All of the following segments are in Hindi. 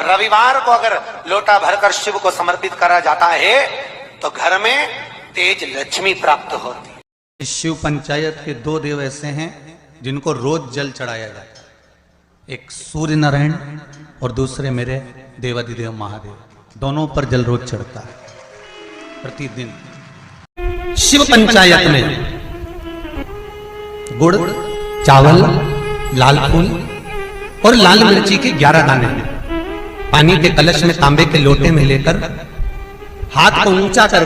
रविवार को अगर लोटा भरकर शिव को समर्पित करा जाता है तो घर में तेज लक्ष्मी प्राप्त होती है। शिव पंचायत के दो देव ऐसे हैं जिनको रोज जल चढ़ाया जाता है, एक सूर्य नारायण और दूसरे मेरे देवाधिदेव महादेव। दोनों पर जल रोज चढ़ता है प्रतिदिन। शिव पंचायत में गुड़, चावल, लाल फूल और लाल मिर्ची के 11 दाने पानी के कलश में तांबे के लोटे में लेकर हाथ को ऊंचा कर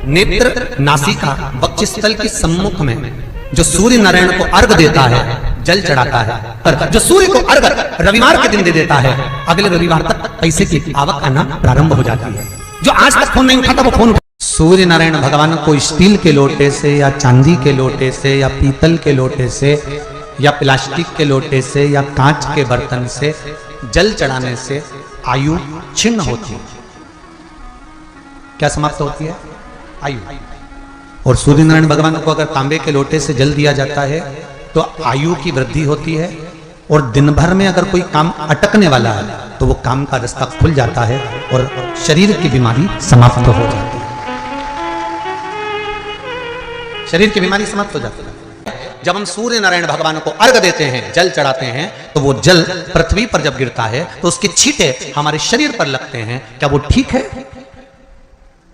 नेत्र, नासिका, वक्षस्थल के सम्मुख में जो सूर्य नारायण को अर्घ देता है, जल चढ़ाता है, पर जो सूर्य को अर्घ रविवार के दिन दे देता है, अगले रविवार तक पैसे की आवक आना प्रारंभ हो जाती है। जो आज तक फोन नहीं उठाता वो फोन। सूर्य नारायण भगवान को स्टील के लोटे से या चांदी के लोटे से या पीतल के लोटे से या प्लास्टिक के लोटे से या कांच के बर्तन से जल चढ़ाने से आयु छिन्न होती है। क्या समाप्त होती है? आयु। और सूर्य नारायण भगवान को अगर तांबे के लोटे से जल दिया जाता है तो आयु की वृद्धि होती है और दिन भर में अगर कोई काम अटकने वाला है तो वो काम का रास्ता खुल जाता है और शरीर की बीमारी समाप्त हो जाती है। शरीर की बीमारी समाप्त हो जाती है। जब हम सूर्य नारायण भगवान को अर्घ देते हैं, जल चढ़ाते हैं, तो वो जल पृथ्वी पर जब गिरता है तो उसके छींटे हमारे शरीर पर लगते हैं। क्या वो ठीक है?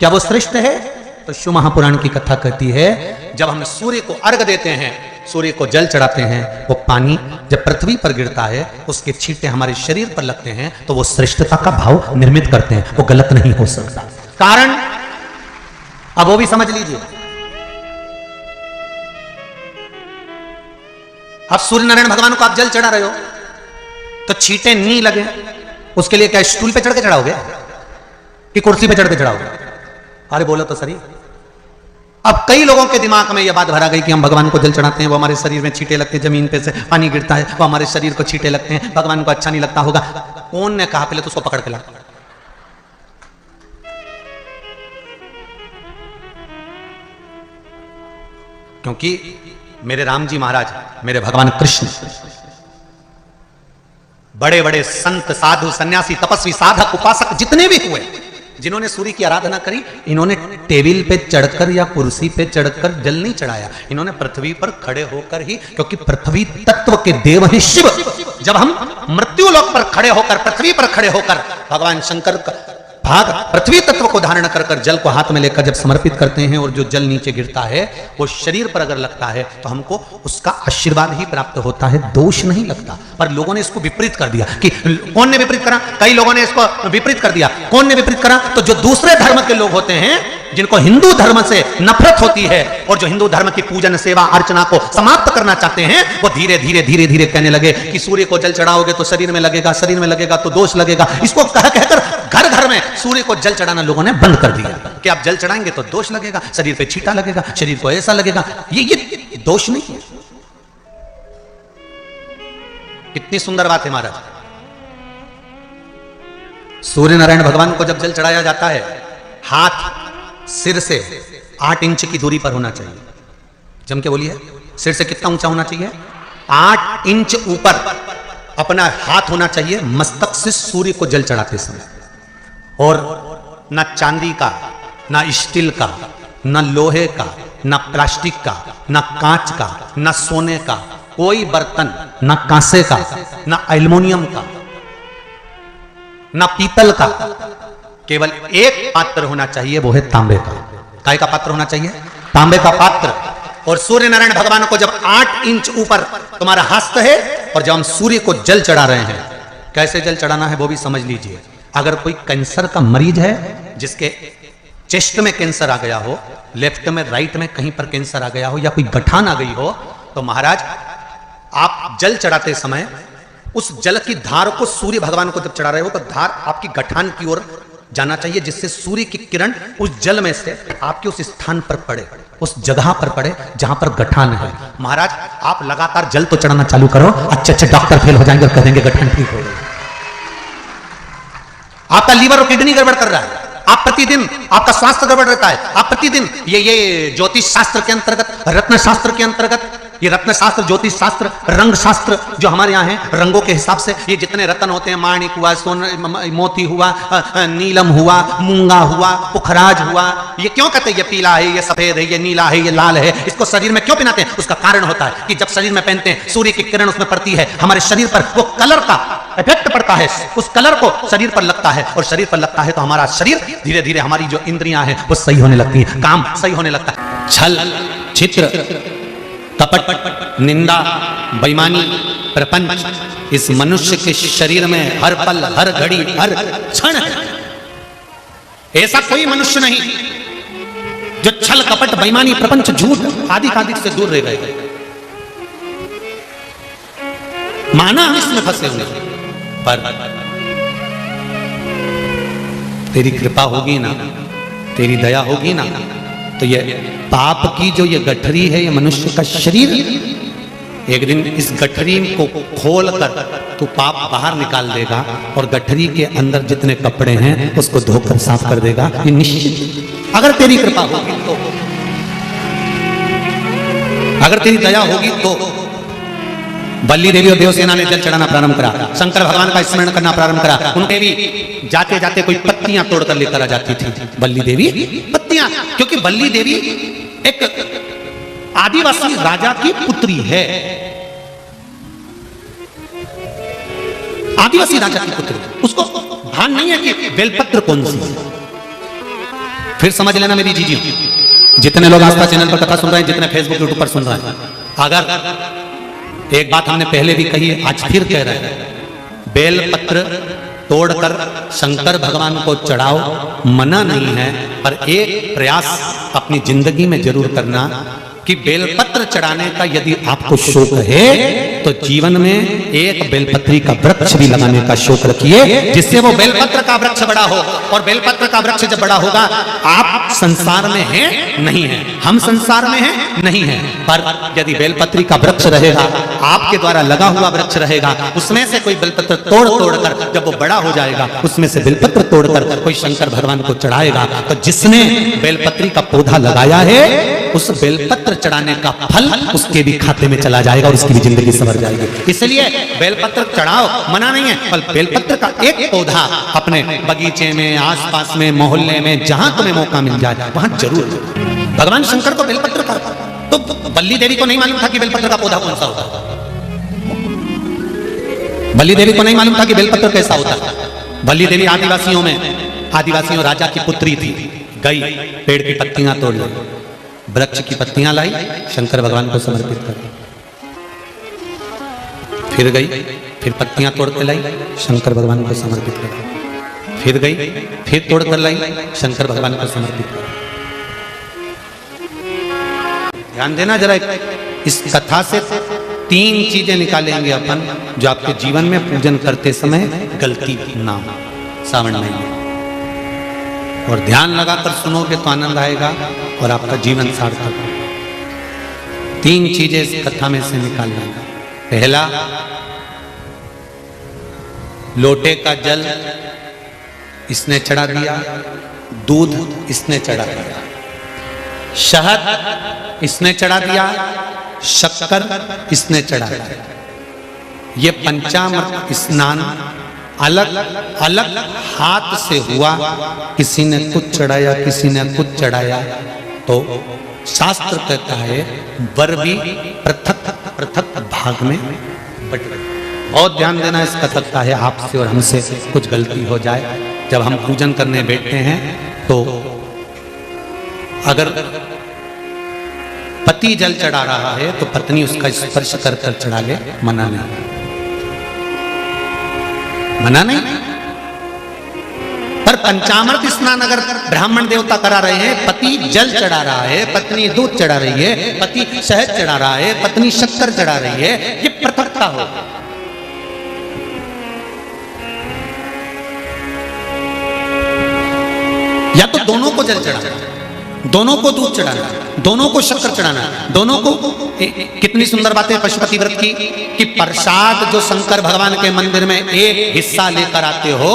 क्या वो श्रेष्ठ है? तो शिव महापुराण की कथा कहती है जब हम सूर्य को अर्घ देते हैं, सूर्य को जल चढ़ाते हैं, वो पानी जब पृथ्वी पर गिरता है उसके छींटे हमारे शरीर पर लगते हैं तो वो श्रेष्ठता का भाव निर्मित करते हैं। वो गलत नहीं हो सकता। कारण अब वो भी समझ लीजिए। अब सूर्य नारायण भगवान को आप जल चढ़ा रहे हो तो छींटे नहीं लगे, उसके लिए क्या स्टूल पे चढ़ के चढ़ाओगे कि कुर्सी पे चढ़ के चढ़ाओगे? अरे बोलो तो सही। अब कई लोगों के दिमाग में यह बात भरा गई कि हम भगवान को जल चढ़ाते हैं, वो हमारे शरीर में छींटे लगते हैं, जमीन पे से पानी गिरता है, वो हमारे शरीर को छींटे लगते हैं, भगवान को अच्छा नहीं लगता होगा। कौन ने कहा? पहले तो उसको पकड़ के ला। क्योंकि मेरे राम जी महाराज, मेरे भगवान कृष्ण, बड़े बड़े संत, साधु, सन्यासी, तपस्वी, साधक, उपासक जितने भी हुए, जिन्होंने सूर्य की आराधना करी, इन्होंने टेबल पे चढ़कर या कुर्सी पे चढ़कर जल नहीं चढ़ाया। इन्होंने पृथ्वी पर खड़े होकर ही, क्योंकि पृथ्वी तत्व के देव हैं शिव। जब हम मृत्यु लोक पर खड़े होकर, पृथ्वी पर खड़े होकर भगवान शंकर का भाग पृथ्वी तत्व को धारण कर कर जल को हाथ में लेकर जब समर्पित करते हैं और जो जल नीचे गिरता है वो शरीर पर अगर लगता है तो हमको उसका आशीर्वाद ही प्राप्त होता है, दोष नहीं लगता। पर लोगों ने इसको विपरीत कर दिया। कि कौन ने विपरीत करा? कई लोगों ने इसको विपरीत कर दिया। कौन ने विपरीत करा? तो जो दूसरे धर्म के लोग होते हैं, जिनको हिंदू धर्म से नफरत होती है और जो हिंदू धर्म की पूजन, सेवा, अर्चना को समाप्त करना चाहते हैं, वो धीरे धीरे धीरे धीरे कहने लगे कि सूर्य को जल चढ़ाओगे तो शरीर में लगेगा, शरीर में लगेगा तो दोष लगेगा। इसको कह कहकर घर घर में सूर्य को जल चढ़ाना लोगों ने बंद कर दिया कि आप जल चढ़ाएंगे तो दोष लगेगा, शरीर पे छींटा लगेगा, शरीर को ऐसा लगेगा। ये दोष नहीं है। कितनी सुंदर बात है महाराज। सूर्य नारायण भगवान को जब जल चढ़ाया जाता है, हाथ सिर से 8 इंच की दूरी पर होना चाहिए। जम के बोलिए, सिर से कितना ऊंचा होना चाहिए? 8 इंच ऊपर अपना हाथ होना चाहिए मस्तक से सूर्य को जल चढ़ाते समय। और ना चांदी का, ना स्टील का, ना लोहे का, ना प्लास्टिक का, ना कांच का, ना सोने का कोई बर्तन, ना कांसे का, ना एल्युमिनियम का, ना पीतल का, केवल एक पात्र होना चाहिए, वो है तांबे का। काय का पात्र होना चाहिए? तांबे का पात्र। और सूर्य नारायण भगवान को जब 8 इंच ऊपर तुम्हारा हस्त है और जब हम सूर्य को जल चढ़ा रहे हैं, कैसे जल चढ़ाना है वो भी समझ लीजिए। अगर कोई कैंसर का मरीज है, जिसके चेस्ट में कैंसर आ गया हो, लेफ्ट में, राइट में कहीं पर कैंसर आ गया हो या कोई गठान आ गई हो, तो महाराज आप जल चढ़ाते समय उस जल की धार को सूर्य भगवान को जब चढ़ा रहे हो तो धार आपकी गठान की ओर जाना चाहिए, जिससे सूर्य की किरण उस जल में से आपके उस स्थान पर पड़े, उस जगह पर पड़े जहां पर गठान है। महाराज आप लगातार जल तो चढ़ाना चालू करो, अच्छे अच्छे डॉक्टर फेल हो जाएंगे और कह देंगे गठान ठीक हो गई। आपका लीवर और किडनी गड़बड़ कर रहा है, आप प्रतिदिन आपका स्वास्थ्य गड़बड़ रहता है, आप प्रतिदिन ये ज्योतिष शास्त्र के अंतर्गत, रत्न शास्त्र के अंतर्गत ये रत्न शास्त्र, ज्योतिष शास्त्र, रंग शास्त्र जो हमारे यहाँ है, रंगों के हिसाब से ये जितने रत्न होते हैं, माणिक हुआ, मोती हुआ, नीलम हुआ, मूंगा हुआ, पुखराज हुआ, ये क्यों कहते हैं ये पीला है, ये सफेद है, ये नीला है, ये लाल है, इसको शरीर में क्यों पहनाते हैं? उसका कारण होता है कि जब शरीर में पहनते हैं सूर्य की किरण उसमें पड़ती है, हमारे शरीर पर वो कलर का इफेक्ट पड़ता है, उस कलर को शरीर पर लगता है, और शरीर पर लगता है तो हमारा शरीर धीरे धीरे, हमारी जो इंद्रियां हैं वो सही होने लगती है, काम सही होने लगता है। छल, चित्र, कपट, निंदा, बेईमानी, प्रपंच इस मनुष्य के शरीर में हर पल, हर घड़ी, हर क्षण है। ऐसा कोई मनुष्य नहीं जो छल, कपट, बेईमानी, प्रपंच, झूठ आदि आदि से दूर रह गए। माना हम इसमें फंसे हुए, पर तेरी कृपा होगी ना, तेरी दया होगी ना, तो ये पाप की जो ये गठरी है, ये मनुष्य का शरीर, एक दिन इस गठरी को खोल कर तू पाप बाहर निकाल देगा, और गठरी के अंदर जितने कपड़े हैं उसको धोकर साफ कर देगा, ये निश्चित। अगर तेरी कृपा होगी तो, अगर तेरी दया होगी तो। बल्ली देवी और देवसेना ने जल चढ़ाना प्रारंभ करा, शंकर भगवान का स्मरण करना प्रारंभ करा। उनके भी जाते जाते कोई पत्तियां तोड़कर लेकर आ जाती थी बल्ली देवी, पत्तियां, क्योंकि बल्ली देवी एक आदिवासी राजा की पुत्री है, आदिवासी राजा की पुत्री, उसको भान नहीं है कि बेलपत्र कौन सी। फिर समझ लेना मेरी जीजी, जितने लोग आस्था चैनल पर कथा सुन रहे हैं, जितने फेसबुक यूट्यूब पर सुन रहे हैं, अगर एक बात हमने पहले भी कही है, आज फिर कह रहे हैं, बेलपत्र तोड़कर शंकर भगवान को चढ़ाओ, मना नहीं है, पर एक प्रयास अपनी जिंदगी में जरूर करना कि बेलपत्र चढ़ाने का यदि आपको शौक है तो जीवन में एक बेलपत्री का वृक्ष भी लगाने का शौक रखिए, जिससे वो बेलपत्र का वृक्ष बड़ा हो। और बेलपत्र का वृक्ष जब बड़ा होगा, आप संसार में हैं नहीं है, हम संसार में हैं नहीं है, पर यदि बेलपत्री का वृक्ष रहेगा, आपके द्वारा लगा हुआ वृक्ष रहेगा, उसमें से कोई बेलपत्र तोड़ कर जब वो बड़ा हो जाएगा, उसमें से बेलपत्र तोड़कर कोई शंकर भगवान को चढ़ाएगा, तो जिसने बेलपत्री का पौधा लगाया है, उस बेलपत्र चढ़ाने का फल उसके भी खाते में चला जाएगा और उसकी भी जिंदगी संवर जाएगी। इसलिए बेलपत्र चढ़ाओ, मना नहीं है, पर बेलपत्र का एक पौधा अपने बगीचे में, आसपास में, मोहल्ले में, जहां तुम्हें मौका मिल जाए वहां जरूर। भगवान शंकर को बेलपत्र का, तो बल्ली देवी को नहीं मालूम था कि बेलपत्र का पौधा कौन सा होता है, बल्ली देवी को नहीं मालूम था कि बेलपत्र कैसा होता है। बल्ली देवी आदिवासियों राजा की पुत्री थी, गई पेड़ की पत्तियां तोड़ ली, वृक्ष की पत्तियां लाई, शंकर भगवान को समर्पित कर दी, फिर गई, फिर पत्तियां तोड़ के लाई, शंकर भगवान को समर्पित कर दी, फिर गई, फिर तोड़ कर लाई, शंकर भगवान को समर्पित कर दी। ध्यान देना जरा, इस कथा से 3 चीजें निकालेंगे अपन, जो आपके जीवन में पूजन करते समय गलती ना हो सावन महीने, और ध्यान लगाकर सुनोगे तो आनंद आएगा और आपका जीवन सार्थक होगा। 3 चीजें इस कथा में से निकालना। पहला, लोटे का जल इसने चढ़ा दिया, दूध इसने चढ़ा दिया, शहद इसने चढ़ा दिया, शक्कर इसने चढ़ा दिया। ये पंचामृत स्नान अलग अलग हाथ से हुआ, किसी ने कुछ चढ़ाया, किसी ने कुछ चढ़ाया, तो शास्त्र कहता है वर भी पृथक पृथक भाग में बटे। बहुत ध्यान देना इस कथक का है, आपसे और हमसे कुछ गलती हो जाए, जब हम पूजन करने बैठते हैं तो अगर पति जल चढ़ा रहा है तो पत्नी उसका स्पर्श कर कर चढ़ा ले, मना नहीं, मना नहीं। पर पंचामृत स्नान अगर ब्राह्मण देवता करा रहे हैं, पति जल चढ़ा रहा है, पत्नी दूध चढ़ा रही है, पति शहद चढ़ा रहा है, पत्नी शक्कर चढ़ा रही है, ये पृथकता हो। या तो दोनों को जल चढ़ा, दोनों को दूध चढ़ाना, दोनों को शक्कर चढ़ाना, दोनों को कितनी सुंदर बात है पशुपति व्रत की कि प्रसाद जो शंकर भगवान के मंदिर में एक हिस्सा लेकर आते हो,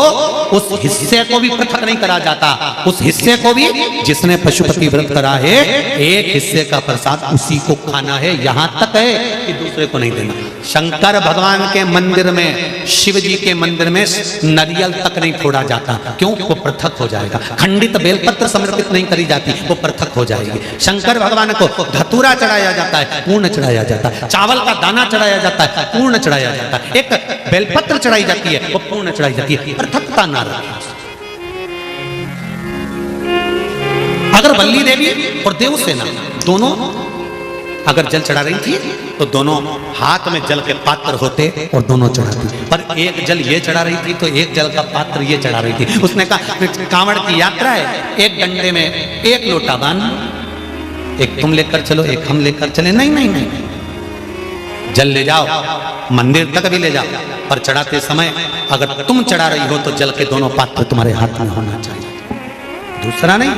उस हिस्से को भी पृथक नहीं करा जाता। उस हिस्से को भी जिसने पशुपति व्रत करा है, एक हिस्से का प्रसाद उसी को खाना है, यहां तक है कि दूसरे को नहीं देना। शंकर भगवान के मंदिर में, शिव जी के मंदिर में नारियल तक नहीं फोड़ा जाता। क्यों? वो पृथक हो जाएगा। खंडित बेलपत्र समर्पित नहीं करी जाती, वो पृथक हो जाएगी। शंकर भगवान को धतूरा चढ़ाया जाता है, पूर्ण चढ़ाया जाता है। चावल का दाना चढ़ाया जाता है, पूर्ण चढ़ाया जाता है। एक बेलपत्र चढ़ाई जाती है, वो पूर्ण चढ़ाई जाती है। पृथकता ना रखें। अगर वल्ली देवी और देवसेना दोनों अगर जल चढ़ा रही थी तो दोनों हाथ में जल के पात्र होते और दोनों चढ़ाती, पर एक जल ये चढ़ा रही थी तो एक जल का पात्र ये चढ़ा रही थी। उसने कहा कांवड़ की यात्रा है, एक डंडे में एक लोटा बांध, एक तुम लेकर चलो, एक हम लेकर चले। नहीं नहीं नहीं, जल ले जाओ, मंदिर तक भी ले जाओ, पर चढ़ाते समय अगर तुम चढ़ा रही हो तो जल के दोनों पात्र तुम्हारे हाथ में होना चाहिए, दूसरा नहीं।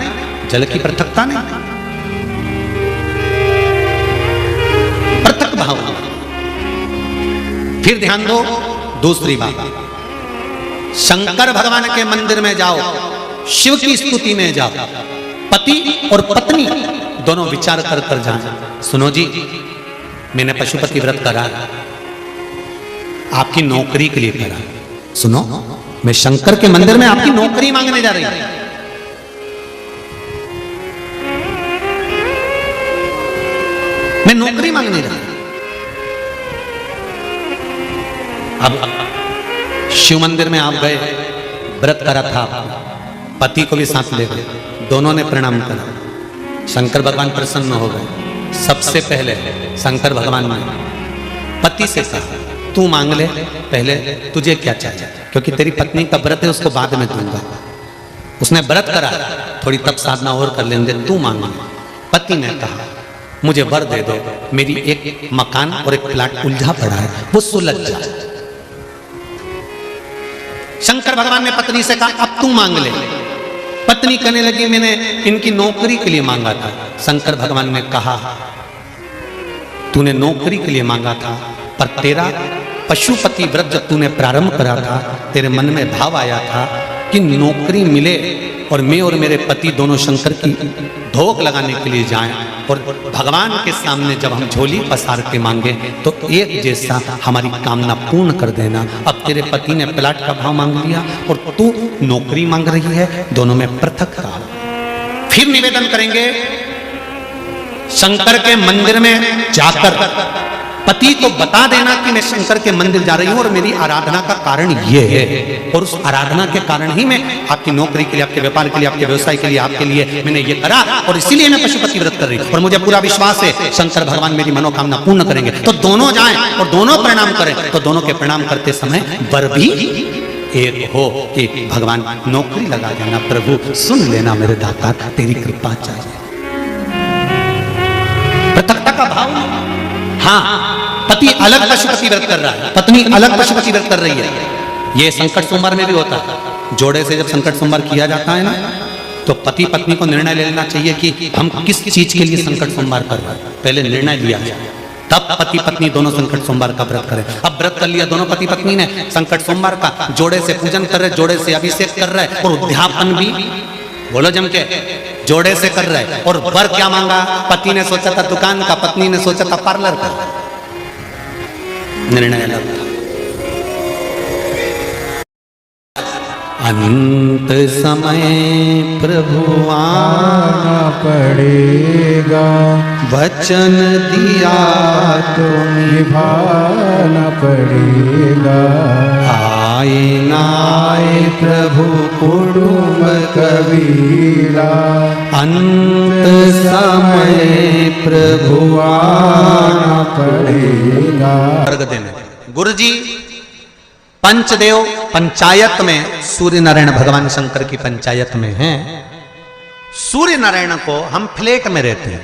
जल की पृथकता नहीं, पृथक भाव। फिर ध्यान दो दूसरी बात, शंकर भगवान के मंदिर में जाओ, शिव की स्तुति में जाओ, पति और पत्नी दोनों विचार कर कर जाना। सुनो जी, मैंने पशुपति व्रत करा, आपकी नौकरी के लिए करा। सुनो, मैं शंकर के मंदिर में आपकी नौकरी मांगने जा रही हूं। मैं नौकरी मांगने जा रहा। अब शिव मंदिर में आप गए, व्रत करा था, पति को भी साथ ले गए, दोनों ने प्रणाम करा, शंकर भगवान प्रसन्न हो गए। सबसे पहले शंकर भगवान ने पति से कहा तू मांग ले, पहले तुझे क्या चाहिए, क्योंकि तेरी पत्नी का व्रत है, उसको बाद में दूंगा। उसने व्रत करा, थोड़ी तप साधना और कर लेंगे, तू मांग। पति ने कहा मुझे वर दे दो, मेरी एक मकान और एक प्लाट उलझा पड़ा है, वो सुलझ जाए। शंकर भगवान ने पत्नी से कहा अब तू मांग ले। पत्नी कहने लगी मैंने इनकी नौकरी के लिए मांगा था। शंकर भगवान ने कहा तूने नौकरी के लिए मांगा था, पर तेरा पशुपति व्रत जब तूने प्रारंभ करा था, तेरे मन में भाव आया था कि नौकरी मिले और मैं और मेरे पति दोनों शंकर की धोख लगाने के लिए जाएं, और भगवान के सामने जब हम झोली पसार के मांगे तो एक जैसा हमारी कामना पूर्ण कर देना। अब तेरे पति ने प्लाट का भाव मांग लिया और तू नौकरी मांग रही है, दोनों में पृथकता। फिर निवेदन करेंगे शंकर के मंदिर में जाकर पति को बता देना कि मैं शंकर के मंदिर जा रही हूं और मेरी आराधना का कारण ये है, और उस आराधना के कारण ही मैं आपकी नौकरी के लिए, आपके व्यापार के लिए, आपके व्यवसाय के लिए, आपके लिए मैंने ये करा, और इसीलिए मैं पशुपति व्रत कर रही हूं, और मुझे पूरा विश्वास है शंकर भगवान मेरी मनोकामना पूर्ण करेंगे। तो दोनों जाएं और दोनों प्रणाम करें, तो दोनों के प्रणाम करते समय वर भी एक हो कि भगवान नौकरी लगा देना, प्रभु सुन लेना मेरे दाता, तेरी कृपा चाहिए। पृथकता का भाव। हाँ, पति अलग पशुपति व्रत कर रहा है, पत्नी अलग पशुपति व्रत कर रही है। ये संकट सोमवार में भी होता है। जोड़े से जब संकट सोमवार किया जाता है ना, तो पति पत्नी को निर्णय ले लेना चाहिए कि हम किस चीज के लिए संकट सोमवार कर रहे हैं। पहले निर्णय लिया जाए, तब पति पत्नी दोनों संकट सोमवार का व्रत करें। अब व्रत कर लिया दोनों पति पत्नी ने संकट सोमवार का, जोड़े से पूजन कर रहे, जोड़े से अभिषेक कर रहे, और उद्यापन भी बोलो जम के जोड़े से कर रहे। और वर क्या मांगा? पति ने सोचा था दुकान का, पत्नी ने सोचा था पार्लर का। निर्णय अलग था। अंत समय प्रभु आना पड़ेगा, वचन दिया तो निभाना पड़ेगा। आए नाए प्रभु कुटुंब कबीला, अंत समय प्रभु आना पड़ेगा। अर्घ देने गुरु जी पंचदेव पंचायत में, सूर्य नारायण भगवान शंकर की पंचायत में हैं। सूर्य नारायण को हम फ्लैट में रहते हैं,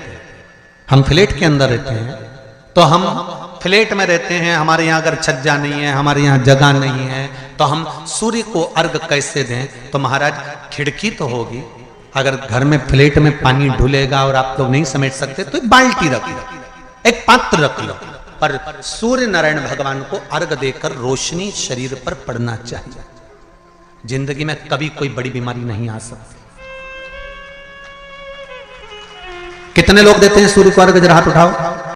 हम फ्लैट के अंदर रहते हैं, तो हम फ्लैट में रहते हैं, हमारे यहाँ अगर छज्जा नहीं है, हमारे यहाँ जगह नहीं है, तो हम सूर्य को अर्घ कैसे दें? तो महाराज खिड़की तो होगी, अगर घर में प्लेट में पानी ढुलेगा और आप लोग नहीं समेट सकते तो एक बाल्टी रख लो, एक पात्र रख लो, पर सूर्य नारायण भगवान को अर्घ देकर रोशनी शरीर पर पड़ना चाहिए। जिंदगी में कभी कोई बड़ी बीमारी नहीं आ सकती। कितने लोग देते हैं सूर्य को अर्घ? जरा हाथ उठाओ।